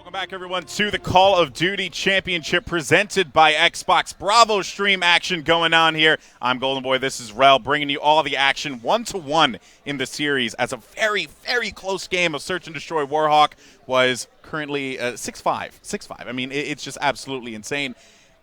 Welcome back, everyone, to the Call of Duty Championship presented by Xbox. Bravo stream action going on here. I'm Golden Boy. This is Rel, bringing you all the action 1-1 in the series as a very, very close game of Search and Destroy Warhawk was currently 6-5. 6-5. I mean, it's just absolutely insane.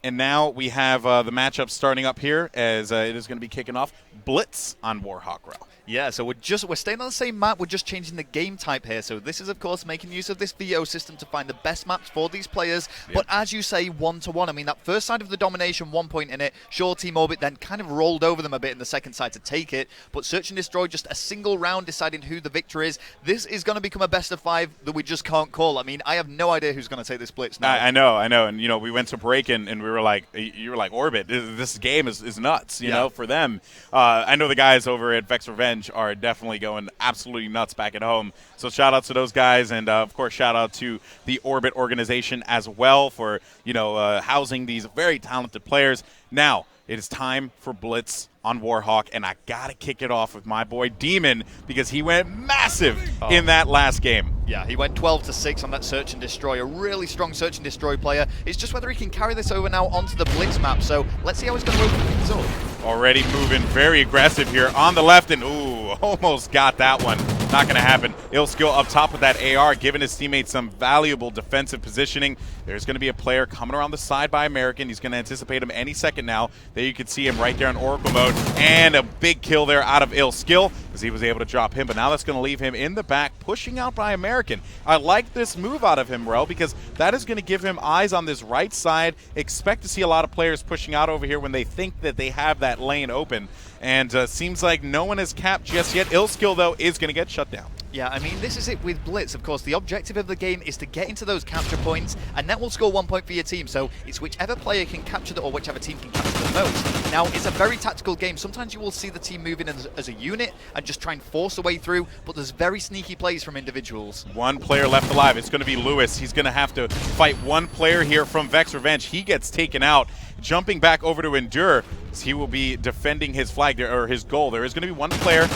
And now we have the matchup starting up here as it is going to be kicking off. Blitz on Warhawk, Rel. Yeah, so we're staying on the same map, we're just changing the game type here. So this is, of course, making use of this VO system to find the best maps for these players. Yep. But as you say, 1-1. I mean, that first side of the domination, 1 point in it. Sure, Team Orbit then kind of rolled over them a bit in the second side to take it. But Search and Destroy, just a single round deciding who the victor is. This is going to become a best of 5 that we just can't call. I mean, I have no idea who's going to take this Blitz now. I know. And, you know, we went to break and we were like, you were like, Orbit, this game is nuts, you know, for them. I know the guys over at Vexx Revenge are definitely going absolutely nuts back at home. So shout out to those guys, and of course shout out to the Orbit organization as well for, you know, housing these very talented players. Now it is time for Blitz on Warhawk, and I gotta kick it off with my boy Demon because he went massive in that last game. Yeah, he went 12-6 on that Search and Destroy, a really strong Search and Destroy player. It's just whether he can carry this over now onto the Blitz map, so let's see how he's going to open things up. Already moving very aggressive here on the left, and ooh, almost got that one. Not going to happen. Ill skill up top with that AR, giving his teammates some valuable defensive positioning. There's going to be a player coming around the side by American. He's going to anticipate him any second now. There you can see him right there in Oracle mode, and a big kill there out of Ill skill as he was able to drop him, but now that's going to leave him in the back, pushing out by American. I like this move out of him, Rel, because that is going to give him eyes on this right side. Expect to see a lot of players pushing out over here when they think that they have that lane open. And seems like no one is capped just yet. Ill skill, though, is going to get shut down. Yeah, I mean, this is it with Blitz. Of course, the objective of the game is to get into those capture points, and that will score 1 point for your team. So it's whichever player can capture or whichever team can capture the most. Now, it's a very tactical game. Sometimes you will see the team moving as a unit and just try and force a way through, but there's very sneaky plays from individuals. One player left alive. It's going to be Lewis. He's going to have to fight one player here from Vexx Revenge. He gets taken out. Jumping back over to Endure, as he will be defending his flag there, or his goal. There is going to be one player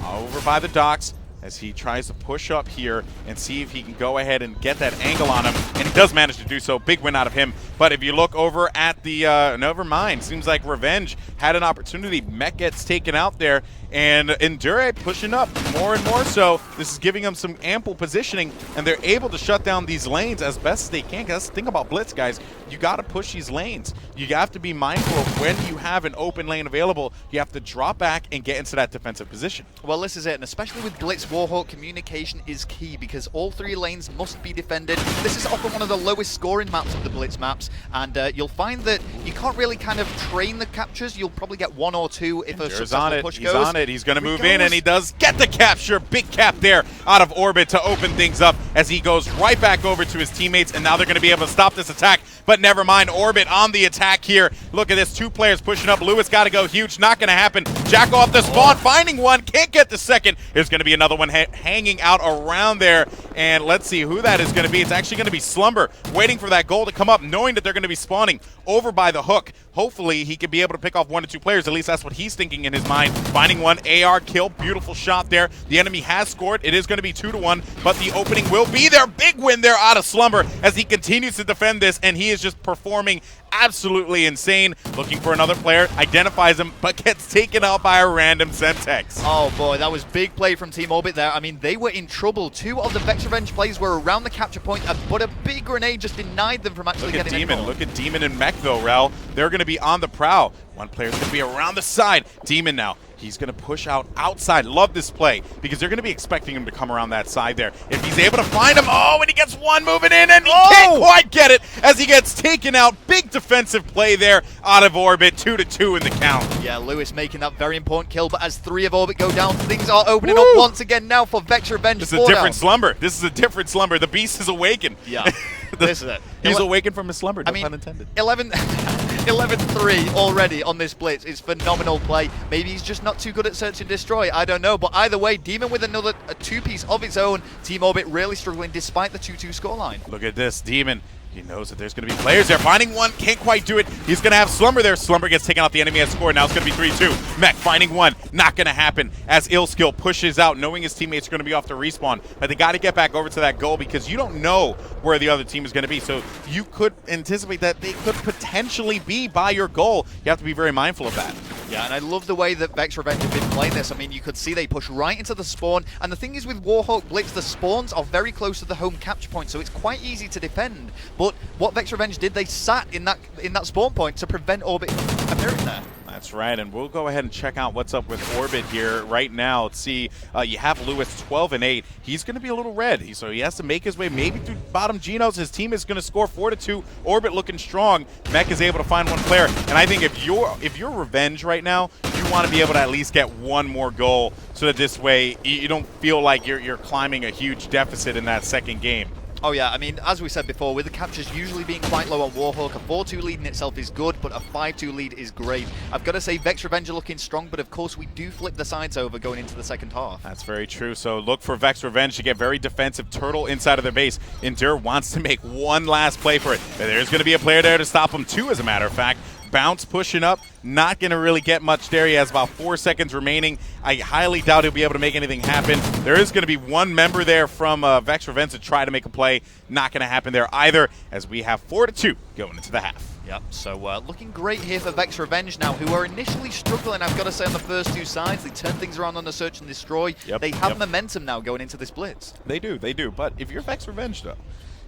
over by the docks as he tries to push up here and see if he can go ahead and get that angle on him, and he does manage to do so. Big win out of him. But if you look over at the never mind, seems like Revenge had an opportunity. Mech gets taken out there, and Endure pushing up more and more so. This is giving them some ample positioning, and they're able to shut down these lanes as best as they can. Because that's the thing about Blitz, guys. You got to push these lanes. You have to be mindful of when you have an open lane available. You have to drop back and get into that defensive position. Well, this is it, and especially with Blitz Warhawk, communication is key because all 3 lanes must be defended. This is often one of the lowest scoring maps of the Blitz maps, and you'll find that you can't really kind of train the captures. You'll probably get 1 or 2 if a successful push goes. He's on it. He's going to move in, and he does get the capture. Big cap there out of Orbit to open things up as he goes right back over to his teammates, and now they're going to be able to stop this attack. But never mind, Orbit on the attack here. Look at this, 2 players pushing up. Lewis got to go huge. Not going to happen. Jack off the spawn, finding one. Can't get the second. There's going to be another one hanging out around there. And let's see who that is going to be. It's actually going to be Slumber, waiting for that goal to come up, knowing that they're going to be spawning over by the hook. Hopefully, he could be able to pick off 1 or 2 players. At least that's what he's thinking in his mind. Finding one, AR kill. Beautiful shot there. The enemy has scored. It is going to be 2-1, but the opening will be there. Big win there out of Slumber as he continues to defend this, and he is just performing absolutely insane. Looking for another player, identifies him, but gets taken out by a random Semtex. Oh boy, that was big play from Team Orbit there. I mean, they were in trouble. 2 of the Vexx Revenge plays were around the capture point, but a big grenade just denied them from actually getting a goal. Look at Demon and Mech though, Rel. They're going to be on the prowl. One player's going to be around the side. Demon now. He's going to push out outside. Love this play because they're going to be expecting him to come around that side there. If he's able to find him, and he gets one moving in, and he can't quite get it as he gets taken out. Big defensive play there out of Orbit. 2-2 in the count. Yeah, Lewis making that very important kill, but as 3 of Orbit go down, things are opening up once again now for Vexx Revenge. This is a different Slumber. This is a different Slumber. The beast is awakened. Yeah, this is it. He's awakened from his slumber, no pun intended. 11-3 already on this Blitz is phenomenal play. Maybe he's just not too good at Search and Destroy, I don't know. But either way, Demon with a 2-piece of its own. Team Orbit really struggling despite the 2-2 scoreline. Look at this, Demon He knows that there's going to be players there. Finding one, can't quite do it. He's going to have Slumber there. Slumber gets taken out. The enemy has scored. Now it's going to be 3-2. Mech finding one. Not going to happen as Illskill pushes out, knowing his teammates are going to be off the respawn. But they got to get back over to that goal because you don't know where the other team is going to be. So you could anticipate that they could potentially be by your goal. You have to be very mindful of that. Yeah, and I love the way that Vexx Revenge have been playing this. I mean, you could see they push right into the spawn. And the thing is with Warhawk Blitz, the spawns are very close to the home capture point, so it's quite easy to defend. But what Vexx Revenge did, they sat in that spawn point to prevent Orbit from appearing there. That's right, and we'll go ahead and check out what's up with Orbit here right now. Let's see, you have Lewis 12-8. He's going to be a little red, so he has to make his way maybe through bottom Genos. His team is going to score 4-2. Orbit looking strong. Mech is able to find one player, and I think if you're Revenge right now, you want to be able to at least get one more goal so that this way you don't feel like you're climbing a huge deficit in that second game. Oh yeah, I mean, as we said before, with the captures usually being quite low on Warhawk, a 4-2 lead in itself is good, but a 5-2 lead is great. I've got to say, Vexx Revenge are looking strong, but of course we do flip the sides over going into the second half. That's very true, so look for Vexx Revenge to get very defensive. Turtle inside of their base. Endure wants to make one last play for it. There's going to be a player there to stop him too, as a matter of fact. Bounce pushing up, not going to really get much there. He has about 4 seconds remaining. I highly doubt he'll be able to make anything happen. There is going to be one member there from Vexx Revenge to try to make a play. Not going to happen there either, as we have 4-2 going into the half. Yep, so looking great here for Vexx Revenge now, who are initially struggling, I've got to say, on the first two sides. They turn things around on the search and destroy. They have momentum now going into this blitz. They do. But if you're Vexx Revenge, though,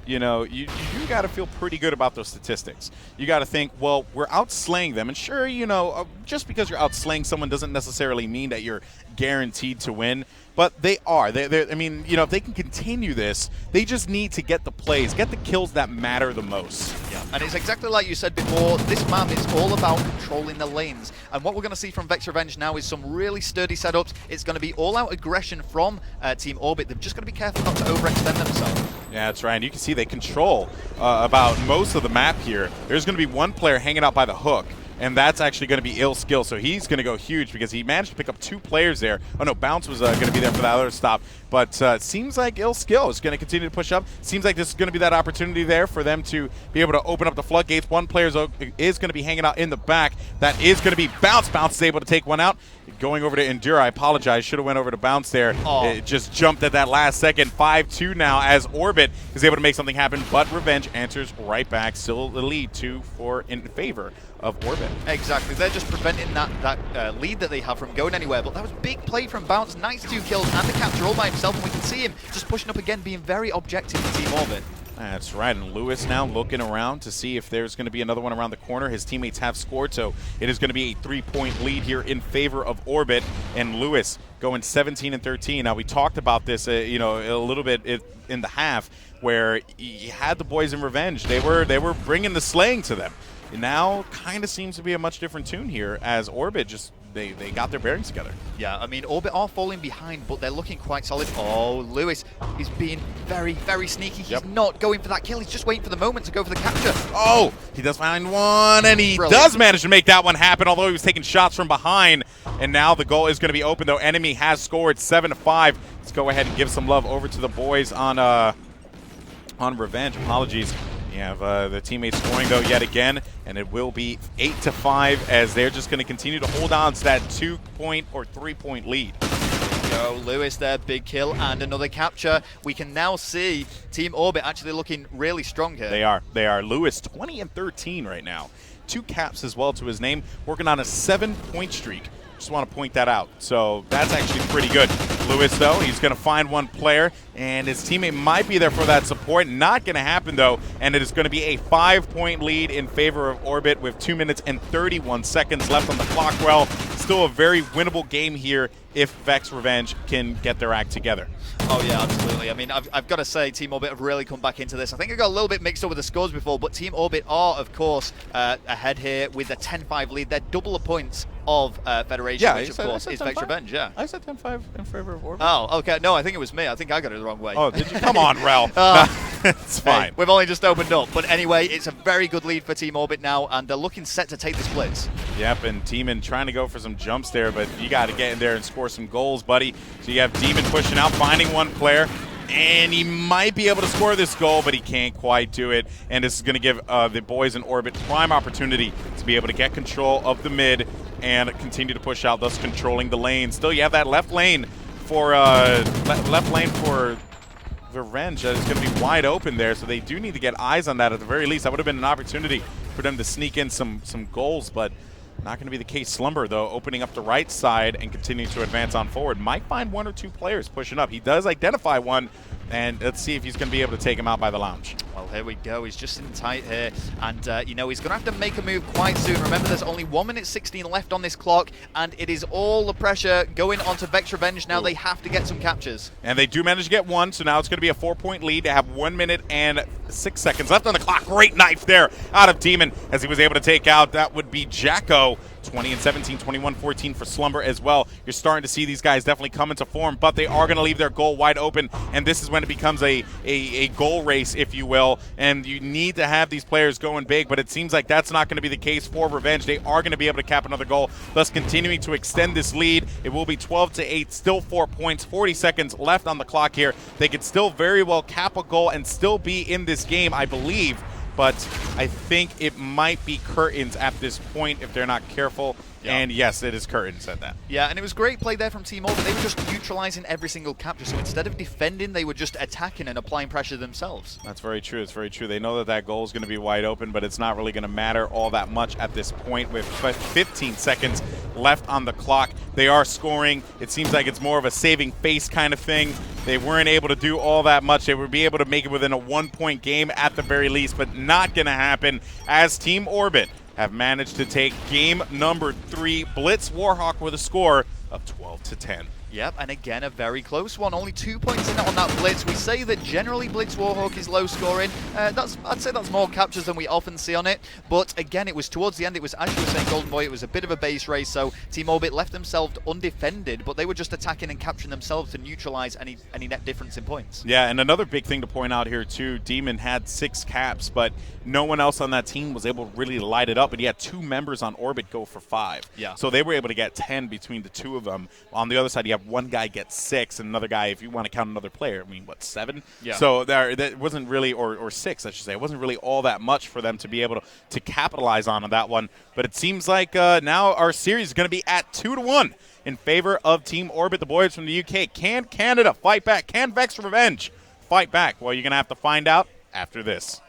you know, you got to feel pretty good about those statistics. You got to think, well, we're outslaying them. And sure, you know, just because you're outslaying someone doesn't necessarily mean that you're guaranteed to win. But they are. I mean, you know, if they can continue this, they just need to get the plays, get the kills that matter the most. Yeah, and it's exactly like you said before, this map is all about controlling the lanes. And what we're going to see from Vexx Revenge now is some really sturdy setups. It's going to be all-out aggression from Team Orbit. They've just got to be careful not to overextend themselves. Yeah, that's right. And you can see they control about most of the map here. There's going to be one player hanging out by the hook. And that's actually going to be Illskill, so he's going to go huge because he managed to pick up 2 players there. Oh no, Bounce was going to be there for that other stop. But it seems like Illskill is going to continue to push up. Seems like this is going to be that opportunity there for them to be able to open up the floodgates. One player is going to be hanging out in the back. That is going to be Bounce. Bounce is able to take one out. Going over to Endure, I apologize. Should have went over to Bounce there. Oh. It just jumped at that last second. 5-2 now as Orbit is able to make something happen. But Revenge answers right back. Still the lead 2-4 in favor of Orbit. Exactly. They're just preventing that lead that they have from going anywhere. But that was big play from Bounce. Nice 2 kills and the capture all by himself. And we can see him just pushing up again, being very objective for Team Orbit. That's right, and Lewis now looking around to see if there's going to be another one around the corner. His teammates have scored, so it is going to be a 3-point lead here in favor of Orbit, and Lewis going 17-13. Now, we talked about this, you know, a little bit in the half, where he had the boys in Revenge. They were bringing the slaying to them. And now, kind of seems to be a much different tune here, as Orbit just they got their bearings together. Yeah, I mean, Orbit are falling behind, but they're looking quite solid. Oh, Lewis is being very, very sneaky. He's not going for that kill. He's just waiting for the moment to go for the capture. Oh, he does find one, and he does manage to make that one happen, although he was taking shots from behind. And now the goal is going to be open, though. Enemy has scored 7-5. Let's go ahead and give some love over to the boys on Revenge. Apologies. You have the teammates scoring, though, yet again, and it will be 8-5 as they're just going to continue to hold on to that 2-point or 3-point lead. Go Lewis there, big kill and another capture. We can now see Team Orbit actually looking really strong here. They are. Lewis 20-13 right now. 2 caps as well to his name, working on a 7-point streak. Just want to point that out. So that's actually pretty good. Lewis, though, he's going to find one player, and his teammate might be there for that support. Not going to happen, though, and it is going to be a 5-point lead in favor of Orbit with 2 minutes and 31 seconds left on the clock. Well, still a very winnable game here if Vexx Revenge can get their act together. Oh, yeah, absolutely. I mean, I've got to say, Team Orbit have really come back into this. I think I got a little bit mixed up with the scores before, but Team Orbit are, of course, ahead here with a 10-5 lead. They're double the points of Federation, which, of course, is Vexx Revenge, yeah. I said 10-5 in favor of Orbit. Oh, okay. No, I think it was me. I think I got it the wrong way. Oh, did you? Come on, Rel. It's fine. Hey, we've only just opened up. But anyway, it's a very good lead for Team Orbit now, and they're looking set to take this blitz. Yep, and Demon trying to go for some jumps there, but you got to get in there and score some goals, buddy. So you have Demon pushing out, finding one player. And he might be able to score this goal, but he can't quite do it. And this is going to give the boys in Orbit prime opportunity to be able to get control of the mid and continue to push out, thus controlling the lane. Still, you have that left lane for Revenge that is going to be wide open there, so they do need to get eyes on that at the very least. That would have been an opportunity for them to sneak in some goals, but not going to be the case. Slumber, though, opening up the right side and continuing to advance on forward. Might find one or two players pushing up. He does identify one, and let's see if he's going to be able to take him out by the lounge. Well, here we go. He's just in tight here, and you know, he's going to have to make a move quite soon. Remember, there's only 1 minute 16 left on this clock, and it is all the pressure going onto Vexx Revenge now. Ooh. They have to get some captures. And they do manage to get one, so now it's going to be a 4-point lead. They have 1 minute and 6 seconds left on the clock. Great knife there out of Demon as he was able to take out. That would be Jacko. 20 and 17, 21-14 for Slumber as well. You're starting to see these guys definitely come into form, but they are going to leave their goal wide open, and this is when it becomes a goal race, if you will, and you need to have these players going big, but it seems like that's not going to be the case for Revenge. They are going to be able to cap another goal, thus continuing to extend this lead. It will be 12-8, still 4 points, 40 seconds left on the clock here. They could still very well cap a goal and still be in this game, I believe. But I think it might be Curtains at this point if they're not careful. Yeah. And yes, it is Curtains at that. Yeah, and it was great play there from Team Orbit. They were just neutralizing every single capture. So instead of defending, they were just attacking and applying pressure themselves. That's very true. It's very true. They know that that goal is going to be wide open, but it's not really going to matter all that much at this point with 15 seconds left on the clock. They are scoring. It seems like it's more of a saving face kind of thing. They weren't able to do all that much. They would be able to make it within a 1-point game at the very least, but not going to happen as Team Orbit have managed to take game number 3. Blitz Warhawk with a score of 12-10. Yep, and again, a very close one. Only 2 points in it on that Blitz. We say that generally Blitz Warhawk is low scoring. I'd say that's more captures than we often see on it. But again, it was towards the end. It was, as you were saying, Golden Boy, it was a bit of a base race. So Team Orbit left themselves undefended, but they were just attacking and capturing themselves to neutralize any net difference in points. Yeah, and another big thing to point out here, too, Demon had 6 caps, but no one else on that team was able to really light it up. But he had 2 members on Orbit go for 5. Yeah. So they were able to get 10 between the 2 of them. On the other side, you have one guy get 6 and another guy, if you want to count another player, I mean, what, 7? Yeah. So that wasn't really, or 6, I should say. It wasn't really all that much for them to be able to capitalize on that one. But it seems like now our series is going to be at 2-1 in favor of Team Orbit, the boys from the UK. Can Canada fight back? Can Vexx Revenge fight back? Well, you're going to have to find out after this.